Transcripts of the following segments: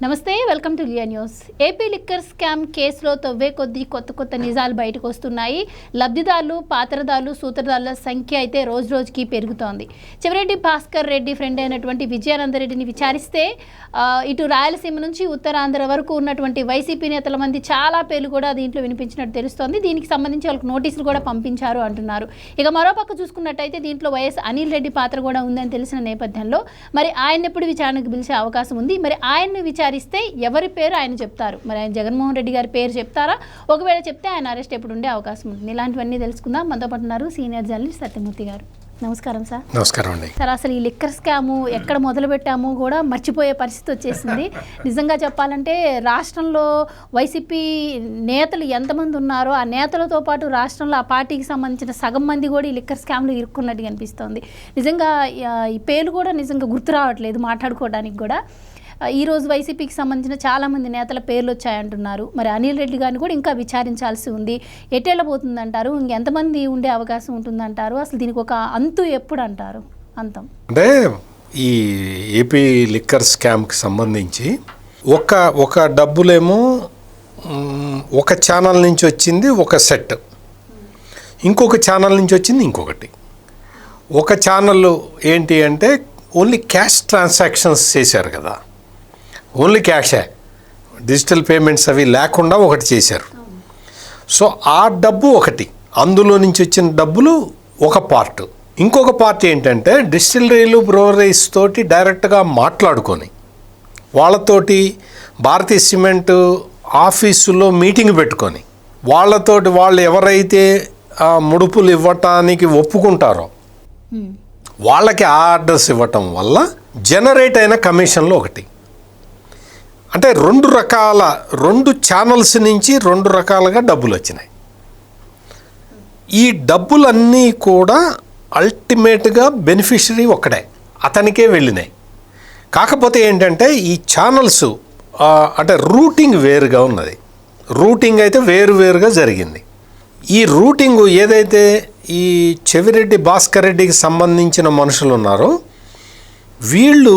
నమస్తే, welcome to Leo news. AP liquor scam కేసులో తవ్వే కొద్దీ కొత్త నిజాలు బయటకు వస్తున్నాయి. లబ్ధిదారులు, పాత్రదారులు, సూత్రధారుల సంఖ్య అయితే రోజు రోజుకి పెరుగుతోంది. చెవిరెడ్డి భాస్కర్ రెడ్డి ఫ్రెండ్ అయినటువంటి విజయానందరెడ్డిని విచారిస్తే ఇటు రాయలసీమ నుంచి ఉత్తరాంధ్ర వరకు ఉన్నటువంటి వైసీపీ నేతల మంది చాలా పేర్లు కూడా దీంట్లో వినిపించినట్టు తెలుస్తోంది. దీనికి సంబంధించి వాళ్ళకి నోటీసులు కూడా పంపించారు అంటున్నారు. ఇక మరోపక్క చూసుకున్నట్టయితే దీంట్లో వైఎస్ అనిల్ రెడ్డి పాత్ర కూడా ఉందని తెలిసిన నేపథ్యంలో మరి ఆయన ఎప్పుడు విచారణకు పిలిచే అవకాశం ఉంది? మరి ఆయన్ని విచారిస్తే ఎవరి పేరు ఆయన చెప్తారు? మరి ఆయన జగన్మోహన్ రెడ్డి గారి పేరు చెప్తారా? ఒకవేళ చెప్తే ఆయన అరెస్ట్ ఎప్పుడు ఉండే అవకాశం ఉంటుంది? ఇలాంటివన్నీ తెలుసుకుందాం. మనతో పాటు ఉన్నారు సీనియర్ జర్నలిస్ట్ సత్యమూర్తి గారు. నమస్కారం సార్. నమస్కారం అండి. సార్, అసలు ఈ లిక్కర్ స్కాము ఎక్కడ మొదలు పెట్టామో కూడా మర్చిపోయే పరిస్థితి వచ్చేసింది. నిజంగా చెప్పాలంటే రాష్ట్రంలో వైసీపీ నేతలు ఎంతమంది ఉన్నారో ఆ నేతలతో పాటు రాష్ట్రంలో ఆ పార్టీకి సంబంధించిన సగం మంది కూడా ఈ లిక్కర్ స్కామ్లో ఇరుక్కున్నట్టుగా అనిపిస్తోంది. నిజంగా ఈ పేర్లు కూడా నిజంగా గుర్తు రావట్లేదు మాట్లాడుకోవడానికి కూడా. ఈరోజు వైసీపీకి సంబంధించిన చాలామంది నేతల పేర్లు వచ్చాయంటున్నారు. మరి అనిల్ రెడ్డి గారిని కూడా ఇంకా విచారించాల్సి ఉంది. ఎటెళ్ళబోతుందంటారు? ఇంకెంతమంది ఉండే అవకాశం ఉంటుందంటారు? అసలు దీనికి ఒక అంతు ఎప్పుడు అంటారు? అంతం అంటే ఈ ఏపీ లిక్కర్ స్కామ్కి సంబంధించి ఒక డబ్బులేమో ఒక ఛానల్ నుంచి వచ్చింది ఒక సెట్, ఇంకొక ఛానల్ నుంచి వచ్చింది ఇంకొకటి. ఒక ఛానల్ ఏంటి అంటే ఓన్లీ క్యాష్ ట్రాన్సాక్షన్స్ చేశారు కదా, ఓన్లీ క్యాషే, డిజిటల్ పేమెంట్స్ అవి లేకుండా ఒకటి చేశారు. సో ఆ డబ్బు ఒకటి, అందులో నుంచి వచ్చిన డబ్బులు ఒక పార్ట్. ఇంకొక పార్ట్ ఏంటంటే డిస్టిలరీలు, బ్రూవరీస్ తోటి డైరెక్ట్గా మాట్లాడుకొని వాళ్ళతోటి భారతీయ సిమెంట్ ఆఫీసులో మీటింగ్ పెట్టుకొని వాళ్ళతోటి వాళ్ళు ఎవరైతే ముడుపులు ఇవ్వటానికి ఒప్పుకుంటారో వాళ్ళకి ఆ ఆర్డర్స్ ఇవ్వటం వల్ల జనరేట్ అయిన కమిషన్లు ఒకటి. అంటే రెండు ఛానల్స్ నుంచి రెండు రకాలుగా డబ్బులు వచ్చినాయి. ఈ డబ్బులన్నీ కూడా అల్టిమేట్గా బెనిఫిషరీ ఒక్కడే, అతనికే వెళ్ళినాయి. కాకపోతే ఏంటంటే ఈ ఛానల్స్ అంటే రూటింగ్ వేరుగా ఉన్నది. రూటింగ్ అయితే వేరుగా జరిగింది. ఈ రూటింగ్ ఏదైతే ఈ చెవిరెడ్డి భాస్కర్ రెడ్డికి సంబంధించిన మనుషులు ఉన్నారో వీళ్ళు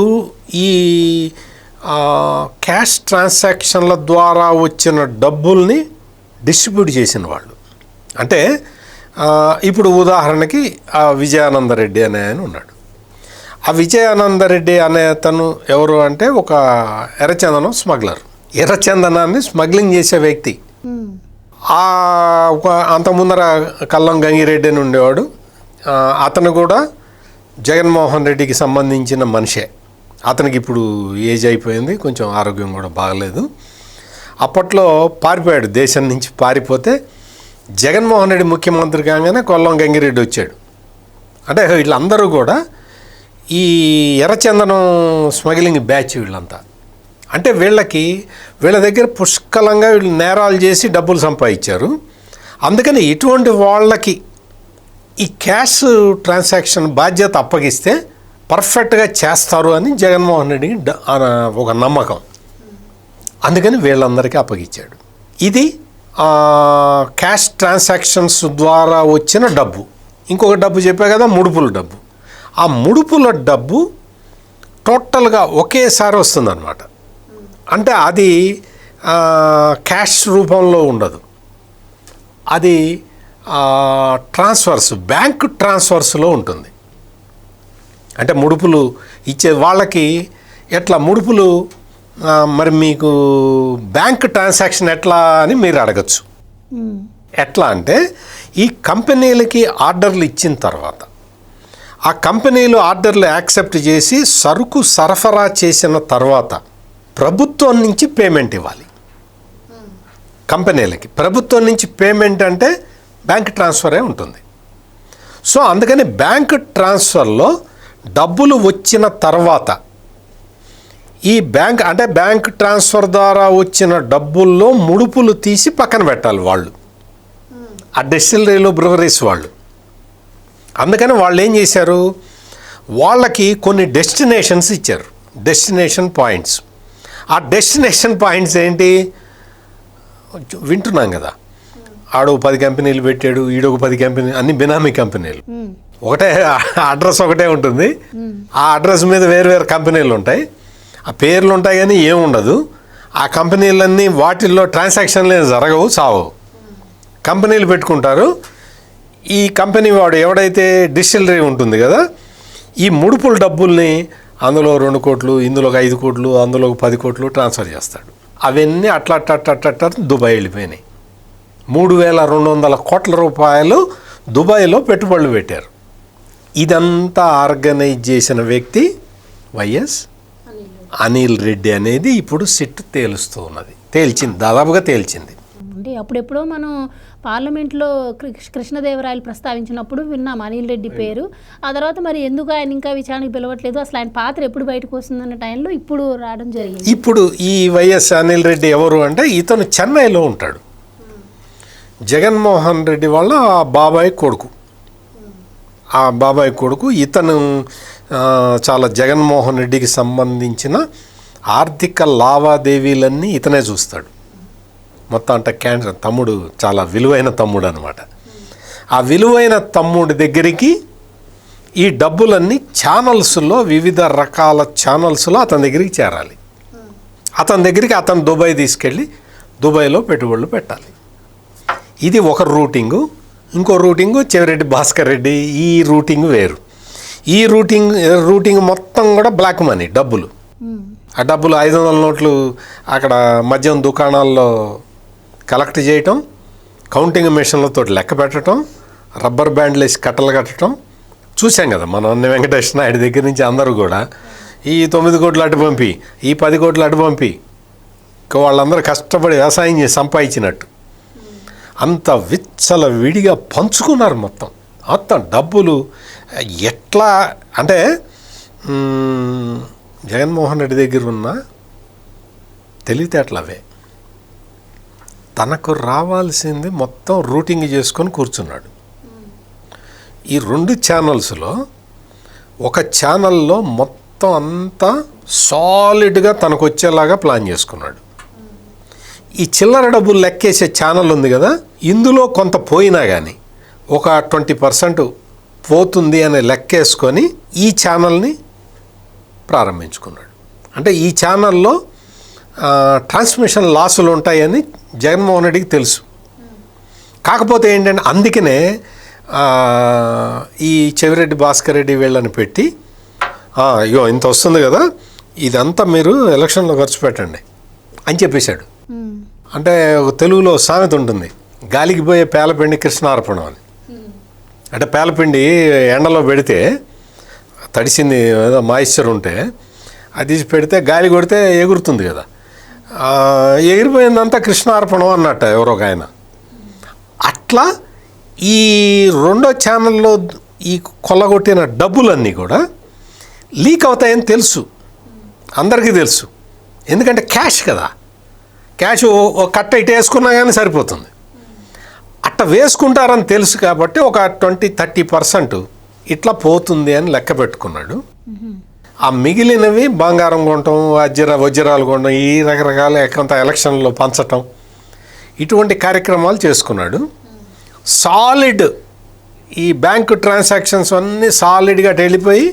ఈ క్యాష్ ట్రాన్సాక్షన్ల ద్వారా వచ్చిన డబ్బుల్ని డిస్ట్రిబ్యూట్ చేసిన వాళ్ళు. అంటే ఇప్పుడు ఉదాహరణకి విజయానందరెడ్డి అనే ఆయన ఉన్నాడు. ఆ విజయానందరెడ్డి అనే అతను ఎవరు అంటే ఒక ఎర్రచందనం స్మగ్లర్. ఎర్రచందనాన్ని స్మగ్లింగ్ చేసే వ్యక్తి. అంత ముందర కల్లం గంగిరెడ్డి అని ఉండేవాడు. అతను కూడా జగన్మోహన్ రెడ్డికి సంబంధించిన మనిషే. అతనికి ఇప్పుడు ఏజ్ అయిపోయింది, కొంచెం ఆరోగ్యం కూడా బాగలేదు. అప్పట్లో పారిపోయాడు, దేశం నుంచి పారిపోతే జగన్మోహన్ రెడ్డి ముఖ్యమంత్రి కాగానే కొల్లం గంగిరెడ్డి వచ్చాడు. అంటే వీళ్ళందరూ కూడా ఈ ఎర్రచందనం స్మగ్లింగ్ బ్యాచ్ వీళ్ళంతా. అంటే వీళ్ళ దగ్గర పుష్కలంగా వీళ్ళు నేరాలు చేసి డబ్బులు సంపాదించారు. అందుకని ఇటువంటి వాళ్ళకి ఈ క్యాష్ ట్రాన్సాక్షన్ బాధ్యత అప్పగిస్తే పర్ఫెక్ట్గా చేస్తారు అని జగన్మోహన్ రెడ్డికి ఒక నమ్మకం. అందుకని వీళ్ళందరికీ అప్పగించాడు. ఇది క్యాష్ ట్రాన్సాక్షన్స్ ద్వారా వచ్చిన డబ్బు. ఇంకొక డబ్బు చెప్పా కదా, ముడుపుల డబ్బు. ఆ ముడుపుల డబ్బు టోటల్గా ఒకేసారి వస్తుందన్నమాట. అంటే అది క్యాష్ రూపంలో ఉండదు, అది ట్రాన్స్ఫర్స్, బ్యాంక్ ట్రాన్స్ఫర్స్లో ఉంటుంది. అంటే ముడుపులు ఇచ్చే వాళ్ళకి ఎట్లా ముడుపులు, మరి మీకు బ్యాంక్ ట్రాన్సాక్షన్ ఎట్లా అని మీరు అడగచ్చు. ఎట్లా అంటే ఈ కంపెనీలకి ఆర్డర్లు ఇచ్చిన తర్వాత ఆ కంపెనీలు ఆర్డర్లు యాక్సెప్ట్ చేసి సరుకు సరఫరా చేసిన తర్వాత ప్రభుత్వం నుంచి పేమెంట్ ఇవ్వాలి కంపెనీలకి. ప్రభుత్వం నుంచి పేమెంట్ అంటే బ్యాంక్ ట్రాన్స్ఫరే ఉంటుంది. సో అందుకని బ్యాంక్ ట్రాన్స్ఫర్లో డబ్బులు వచ్చిన తర్వాత ఈ బ్యాంక్ ట్రాన్స్ఫర్ ద్వారా వచ్చిన డబ్బుల్లో ముడుపులు తీసి పక్కన పెట్టాలి వాళ్ళు, ఆ డిస్టిలరీలు, బ్రూవరీస్ వాళ్ళు. అందుకని వాళ్ళు ఏం చేశారు, వాళ్ళకి కొన్ని డెస్టినేషన్స్ ఇచ్చారు, డెస్టినేషన్ పాయింట్స్. ఆ డెస్టినేషన్ పాయింట్స్ ఏంటి వింటున్నాం కదా, ఆడో 10 కంపెనీలు పెట్టాడు, ఈడొక 10 కంపెనీలు, అన్ని బినామీ కంపెనీలు. ఒకటే అడ్రస్ ఒకటే ఉంటుంది, ఆ అడ్రస్ మీద వేరు కంపెనీలు ఉంటాయి, ఆ పేర్లు ఉంటాయి కానీ ఏముండదు. ఆ కంపెనీలన్నీ వాటిల్లో ట్రాన్సాక్షన్లు జరగవు, చావవు. కంపెనీలు పెట్టుకుంటారు. ఈ కంపెనీ వాడు ఎవడైతే డిస్టిలరీ ఉంటుంది కదా, ఈ ముడుపుల డబ్బుల్ని అందులో 2 కోట్లు, ఇందులో 5 కోట్లు, అందులో 10 కోట్లు ట్రాన్స్ఫర్ చేస్తాడు. అవన్నీ అట్లా దుబాయ్ వెళ్ళిపోయినాయి. 3,200 కోట్ల రూపాయలు దుబాయ్లో పెట్టుబడులు పెట్టారు. ఇదంతా ఆర్గనైజ్ చేసిన వ్యక్తి వైఎస్ అనిల్ రెడ్డి అనేది ఇప్పుడు సిట్ తేలుస్తూ ఉన్నది. దాదాపుగా తేల్చింది. అంటే అప్పుడెప్పుడో మనం పార్లమెంట్లో కృష్ణదేవరాయలు ప్రస్తావించినప్పుడు విన్నాం అనిల్ రెడ్డి పేరు. ఆ తర్వాత మరి ఎందుకు ఆయన ఇంకా విచారణకు పిలవట్లేదు, అసలు ఆయన పాత్ర ఎప్పుడు బయటకు వస్తుందన్న టైంలో ఇప్పుడు రావడం జరిగింది. ఇప్పుడు ఈ వైఎస్ అనిల్ రెడ్డి ఎవరు అంటే ఇతను చెన్నైలో ఉంటాడు. జగన్మోహన్ రెడ్డి వాళ్ళ బాబాయ్ కొడుకు. ఆ బాబాయ్ కొడుకు ఇతను చాలా జగన్మోహన్ రెడ్డికి సంబంధించిన ఆర్థిక లావాదేవీలన్నీ ఇతనే చూస్తాడు మొత్తం. అంటే తమ్ముడు చాలా విలువైన తమ్ముడు అనమాట. ఆ విలువైన తమ్ముడి దగ్గరికి ఈ డబ్బులన్నీ ఛానల్స్లో, వివిధ రకాల ఛానల్స్లో అతని దగ్గరికి చేరాలి. అతను దుబాయ్ తీసుకెళ్ళి దుబాయ్లో పెట్టుబడులు పెట్టాలి. ఇది ఒక రూటింగు. ఇంకో రూటింగు చెవిరెడ్డి భాస్కర్ రెడ్డి. ఈ రూటింగ్ వేరు. ఈ రూటింగ్ మొత్తం కూడా బ్లాక్ మనీ డబ్బులు. ఆ డబ్బులు 500 నోట్లు అక్కడ మద్యం దుకాణాల్లో కలెక్ట్ చేయటం, కౌంటింగ్ మిషన్లతో లెక్క పెట్టడం, రబ్బర్ బ్యాండ్లు వేసి కట్టలు కట్టడం చూసాం కదా మనం. అన్న వెంకటేశ్వర నాయుడు దగ్గర నుంచి అందరూ కూడా ఈ 9 కోట్లు అటు పంపి, ఈ 10 కోట్లు అటు పంపి, వాళ్ళందరూ కష్టపడి వ్యవసాయం చేసి సంపాదించినట్టు అంత విచ్చల విడిగా పంచుకున్నారు మొత్తం డబ్బులు. ఎట్లా అంటే జగన్మోహన్ రెడ్డి దగ్గర ఉన్న తెలివితేటలవే. తనకు రావాల్సింది మొత్తం రూటింగ్ చేసుకొని కూర్చున్నాడు. ఈ 2 ఛానల్స్లో ఒక ఛానల్లో మొత్తం అంతా సాలిడ్గా తనకు వచ్చేలాగా ప్లాన్ చేసుకున్నాడు. ఈ చిల్లర డబ్బులు లెక్కేసే ఛానల్ ఉంది కదా, ఇందులో కొంత పోయినా కానీ ఒక 20% పోతుంది అని లెక్కేసుకొని ఈ ఛానల్ని ప్రారంభించుకున్నాడు. అంటే ఈ ఛానల్లో ట్రాన్స్మిషన్ లాసులు ఉంటాయని జగన్మోహన్ రెడ్డికి తెలుసు. కాకపోతే ఏంటంటే అందుకనే ఈ చెవిరెడ్డి భాస్కర్ రెడ్డి వీళ్ళని పెట్టి అయ్యో ఇంత వస్తుంది కదా, ఇదంతా మీరు ఎలక్షన్లో ఖర్చు పెట్టండి అని చెప్పేశాడు. అంటే తెలుగులో సామెత ఉంటుంది, గాలికి పోయే పేలపిండి కృష్ణార్పణం అని. అంటే పేలపిండి ఎండలో పెడితే తడిసింది ఏదో మాయిశ్చర్ ఉంటే అది తీసి పెడితే గాలి కొడితే ఎగురుతుంది కదా, ఎగిరిపోయిందంతా కృష్ణార్పణం అన్నట్ట ఎవరో ఒక ఆయన. అట్లా ఈ 2వ ఛానల్లో ఈ కొల్లగొట్టిన డబ్బులన్నీ కూడా లీక్ అవుతాయని తెలుసు, అందరికీ తెలుసు. ఎందుకంటే క్యాష్ కదా, క్యాష్ ఒక కట్ట ఇటు వేసుకున్నా కానీ సరిపోతుంది. అట్ట వేసుకుంటారని తెలుసు కాబట్టి ఒక 20-30% ఇట్లా పోతుంది అని లెక్క పెట్టుకున్నాడు. ఆ మిగిలినవి బంగారం కొనటం, వజ్రాలు కొనడం, ఈ రకరకాల కొంత ఎలక్షన్లో పంచటం, ఇటువంటి కార్యక్రమాలు చేసుకున్నాడు. సాలిడ్ ఈ బ్యాంకు ట్రాన్సాక్షన్స్ అన్నీ సాలిడ్గా వెళ్ళిపోయి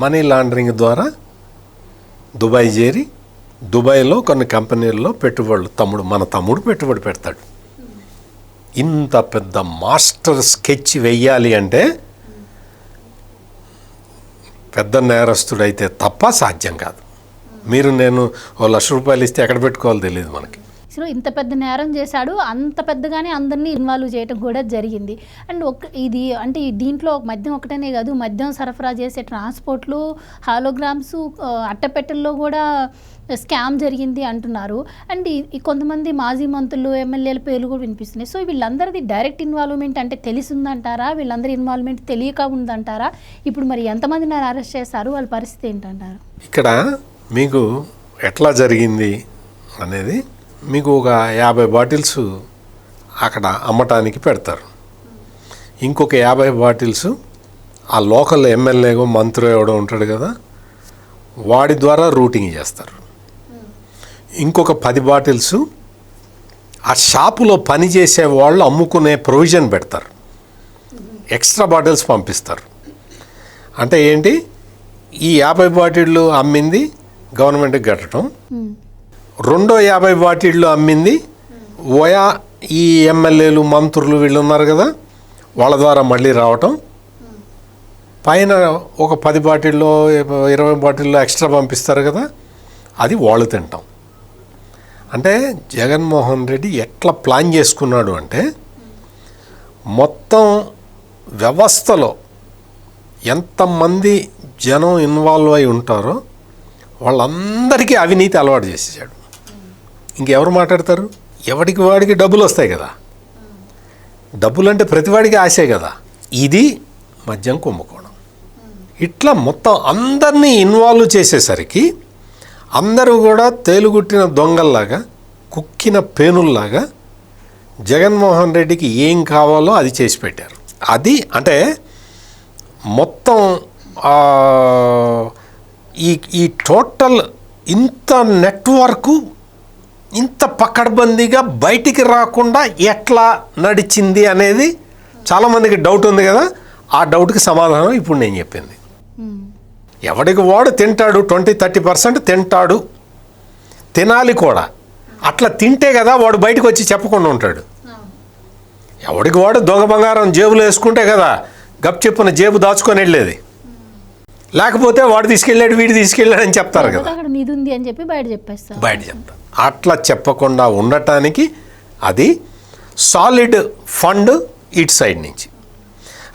మనీ లాండరింగ్ ద్వారా దుబాయ్ చేరి దుబాయ్లో కొన్ని కంపెనీల్లో మన తమ్ముడు పెట్టుబడి పెడతాడు. ఇంత పెద్ద మాస్టర్ స్కెచ్ వెయ్యాలి అంటే పెద్ద నేరస్తుడైతే తప్ప సాధ్యం కాదు. నేను ₹1,00,000 ఇస్తే ఎక్కడ పెట్టుకోవాలో తెలియదు మనకి. సో ఇంత పెద్ద నేరం చేశాడు, అంత పెద్దగానే అందరినీ ఇన్వాల్వ్ చేయడం కూడా జరిగింది. అండ్ ఇది అంటే దీంట్లో మద్యం ఒకటనే కాదు, మద్యం సరఫరా చేసే ట్రాన్స్పోర్ట్లు, హాలోగ్రామ్స్, అట్టపెట్టెల్లో కూడా స్కామ్ జరిగింది అంటున్నారు. అండ్ కొంతమంది మాజీ మంత్రులు, ఎమ్మెల్యేల పేర్లు కూడా వినిపిస్తున్నాయి. సో వీళ్ళందరిది డైరెక్ట్ ఇన్వాల్వ్మెంట్ అంటే తెలిసిందంటారా, వీళ్ళందరి ఇన్వాల్వ్మెంట్ తెలియక ఉందంటారా? ఇప్పుడు మరి ఎంతమందిని అరెస్ట్ చేశారు, వాళ్ళ పరిస్థితి ఏంటంటారు? ఇక్కడ మీకు ఎట్లా జరిగింది అనేది మీకు ఒక 50 బాటిల్స్ అక్కడ అమ్మటానికి పెడతారు. ఇంకొక 50 బాటిల్స్ ఆ లోకల్ ఎమ్మెల్యేగో మంత్రి ఎవడో ఉంటాడు కదా, వాడి ద్వారా రూటింగ్ చేస్తారు. ఇంకొక 10 బాటిల్స్ ఆ షాపులో పనిచేసే వాళ్ళు అమ్ముకునే ప్రొవిజన్ పెడతారు, ఎక్స్ట్రా బాటిల్స్ పంపిస్తారు. అంటే ఏంటి, ఈ 50 బాటిళ్ళు అమ్మింది గవర్నమెంట్కి కట్టడం, రెండో 50 బాటిళ్ళు అమ్మింది ఓయా ఈ ఎమ్మెల్యేలు మంత్రులు వీళ్ళు ఉన్నారు కదా, వాళ్ళ ద్వారా మళ్ళీ రావటం, పైన ఒక 10 బాటిల్లో 20 బాటిల్లో ఎక్స్ట్రా పంపిస్తారు కదా, అది వాళ్ళు తింటాం. అంటే జగన్మోహన్ రెడ్డి ఎట్లా ప్లాన్ చేసుకున్నాడు అంటే, మొత్తం వ్యవస్థలో ఎంతమంది జనం ఇన్వాల్వ్ అయి ఉంటారో వాళ్ళందరికీ అవినీతి అలవాటు చేసేసాడు. ఇంకెవరు మాట్లాడతారు? ఎవడికి వాడికి డబ్బులు వస్తాయి కదా, డబ్బులు అంటే ప్రతివాడికి ఆశే కదా. ఇది మద్యం కుంభకోణం. ఇట్లా మొత్తం అందరినీ ఇన్వాల్వ్ చేసేసరికి అందరూ కూడా తేలుగుట్టిన దొంగల్లాగా, కుక్కిన పేనుల్లాగా జగన్మోహన్ రెడ్డికి ఏం కావాలో అది చేసి పెట్టారు. అది అంటే మొత్తం ఈ టోటల్ ఇంత నెట్వర్కు ఇంత పకడ్బందీగా బయటికి రాకుండా ఎట్లా నడిచింది అనేది చాలామందికి డౌట్ ఉంది కదా. ఆ డౌట్కి సమాధానం ఇప్పుడు నేను చెప్పింది. ఎవడికి వాడు తింటాడు, 20-30% తింటాడు, తినాలి కూడా. అట్లా తింటే కదా వాడు బయటకు వచ్చి చెప్పకుండా ఉంటాడు. ఎవడికి వాడు దొంగ బంగారం జేబులో వేసుకుంటే కదా గప్ చెప్పున జేబు దాచుకొని వెళ్ళేది. లేకపోతే వాడు తీసుకెళ్ళాడు, వీడు తీసుకెళ్ళాడు అని చెప్తారు కదా, నిధి ఉంది అని చెప్పి బయట చెప్పేస్తారు. అట్లా చెప్పకుండా ఉండటానికి అది సాలిడ్ ఫండ్ ఇటు సైడ్ నుంచి.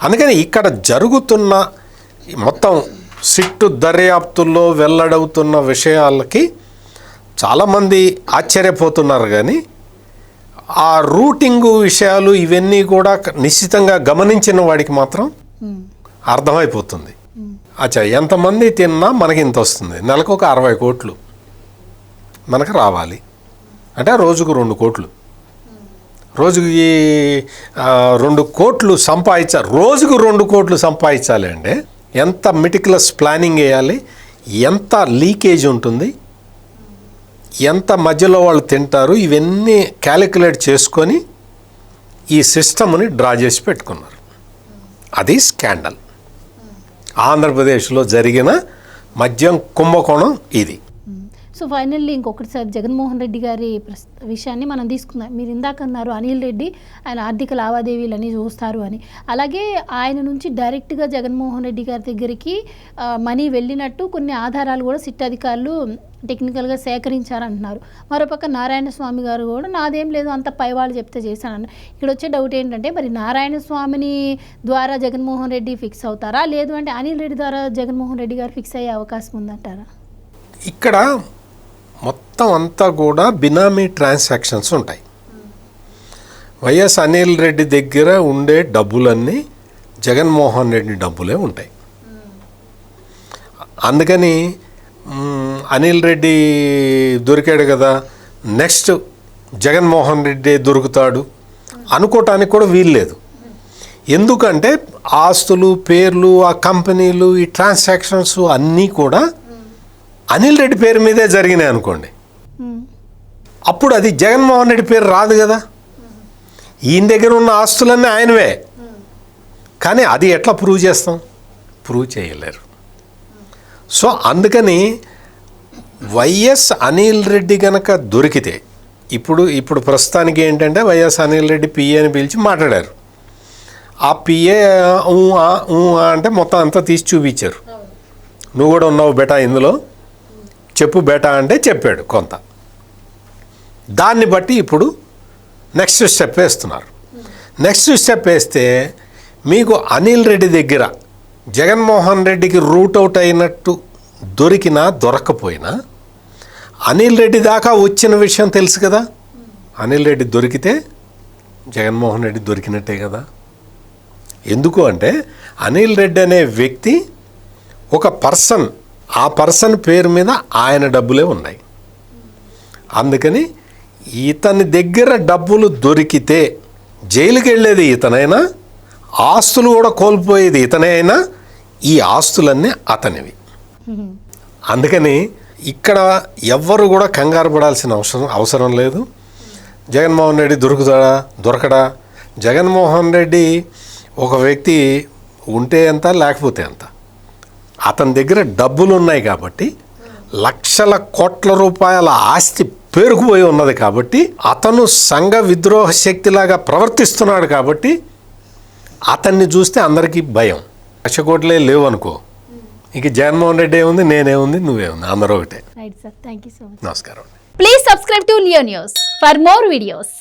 అందుకని ఇక్కడ జరుగుతున్న మొత్తం సిట్టు దర్యాప్తుల్లో వెల్లడవుతున్న విషయాలకి చాలామంది ఆశ్చర్యపోతున్నారు. కానీ ఆ రూటింగు విషయాలు ఇవన్నీ కూడా నిశ్చితంగా గమనించిన వాడికి మాత్రం అర్థమైపోతుంది. అచ్చా, ఎంతమంది తిన్నా మనకి ఇంత వస్తుంది, నెలకు ఒక 60 కోట్లు మనకు రావాలి అంటే రోజుకు 2 కోట్లు, రోజుకి 2 కోట్లు రోజుకు 2 కోట్లు సంపాదించాలి అంటే ఎంత మెటిక్యులస్ ప్లానింగ్ వేయాలి, ఎంత లీకేజ్ ఉంటుంది, ఎంత మధ్యలో వాళ్ళు తింటారు, ఇవన్నీ క్యాలిక్యులేట్ చేసుకొని ఈ సిస్టమ్ని డ్రా చేసి పెట్టుకున్నారు. అది స్కాండల్. ఆంధ్రప్రదేశ్లో జరిగిన మద్యం కుంభకోణం ఇది. సో ఫైనల్లీ ఇంకొకటిసారి జగన్మోహన్ రెడ్డి గారి విషయాన్ని మనం తీసుకుందాం. మీరు ఇందాక అన్నారు అనిల్ రెడ్డి ఆయన ఆర్థిక లావాదేవీలని చూస్తారు అని. అలాగే ఆయన నుంచి డైరెక్ట్గా జగన్మోహన్ రెడ్డి గారి దగ్గరికి మనీ వెళ్ళినట్టు కొన్ని ఆధారాలు కూడా సిట్ అధికారులు టెక్నికల్గా సేకరించారంటున్నారు. మరోపక్క నారాయణ స్వామి గారు కూడా నాదేం లేదు అంత పై వాళ్ళు చెప్తే చేశానన్నారు. ఇక్కడ వచ్చే డౌట్ ఏంటంటే, మరి నారాయణ స్వామిని ద్వారా జగన్మోహన్ రెడ్డి ఫిక్స్ అవుతారా, లేదు అంటే అనిల్ రెడ్డి ద్వారా జగన్మోహన్ రెడ్డి గారు ఫిక్స్ అయ్యే అవకాశం ఉందంటారా? ఇక్కడ మొత్తం అంతా కూడా బినామీ ట్రాన్సాక్షన్స్ ఉంటాయి. వైఎస్ అనిల్ రెడ్డి దగ్గర ఉండే డబ్బులన్నీ జగన్మోహన్ రెడ్డి డబ్బులే ఉంటాయి. అందుకని అనిల్ రెడ్డి దొరికాడు కదా, నెక్స్ట్ జగన్మోహన్ రెడ్డి దొరుకుతాడు అనుకోవటానికి కూడా వీల్లేదు. ఎందుకంటే ఆస్తులు, పేర్లు, ఆ కంపెనీలు, ఈ ట్రాన్సాక్షన్స్ అన్నీ కూడా అనిల్ రెడ్డి పేరు మీదే జరిగినాయి అనుకోండి, అప్పుడు అది జగన్మోహన్ రెడ్డి పేరు రాదు కదా. ఈయన దగ్గర ఉన్న ఆస్తులన్నీ ఆయనవే. కానీ అది ఎట్లా ప్రూవ్ చేస్తాం? ప్రూవ్ చేయలేరు. సో అందుకని వైఎస్ అనిల్ రెడ్డి కనుక దొరికితే, ఇప్పుడు ప్రస్తుతానికి ఏంటంటే వైఎస్ అనిల్ రెడ్డి పిఏని పిలిచి మాట్లాడారు. ఆ పిఏ అంటే మొత్తం అంతా తీసి చూపించారు. నువ్వు కూడా ఉన్నావు బేటా ఇందులో, చెప్పు బేటా అంటే చెప్పాడు కొంత. దాన్ని బట్టి ఇప్పుడు నెక్స్ట్ స్టెప్ వేస్తున్నారు. నెక్స్ట్ స్టెప్ వేస్తే మీకు అనిల్ రెడ్డి దగ్గర జగన్మోహన్ రెడ్డికి రూట్ అవుట్ అయినట్టు దొరికినా దొరక్కపోయినా అనిల్ రెడ్డి దాకా వచ్చిన విషయం తెలుసు కదా. అనిల్ రెడ్డి దొరికితే జగన్మోహన్ రెడ్డి దొరికినట్టే కదా. ఎందుకు అంటే అనిల్ రెడ్డి అనే వ్యక్తి ఒక పర్సన్, ఆ పర్సన్ పేరు మీద ఆయన డబ్బులే ఉన్నాయి. అందుకని ఇతని దగ్గర డబ్బులు దొరికితే జైలుకి వెళ్ళేది ఇతనైనా, ఆస్తులు కూడా కోల్పోయేది ఇతనే అయినా, ఈ ఆస్తులన్నీ అతనివి. అందుకని ఇక్కడ ఎవ్వరు కూడా కంగారు పడాల్సిన అవసరం లేదు. జగన్మోహన్ రెడ్డి దొరకడా? జగన్మోహన్ రెడ్డి ఒక వ్యక్తి ఉంటే ఎంత, లేకపోతే ఎంత, అతని దగ్గర డబ్బులు ఉన్నాయి కాబట్టి లక్షల కోట్ల రూపాయల ఆస్తి పేరుకుపోయి ఉన్నది కాబట్టి, అతను సంఘ విద్రోహ శక్తిలాగా ప్రవర్తిస్తున్నాడు కాబట్టి అతన్ని చూస్తే అందరికీ భయం. 1,00,000 కోట్లే లేవు అనుకో, ఇక జగన్మోహన్ రెడ్డి ఏముంది, నేనేముంది, నువ్వేముంది, అందరూ ఒకటే. Right sir, thank you so much. నమస్కారం. Please subscribe to Leo news for more videos.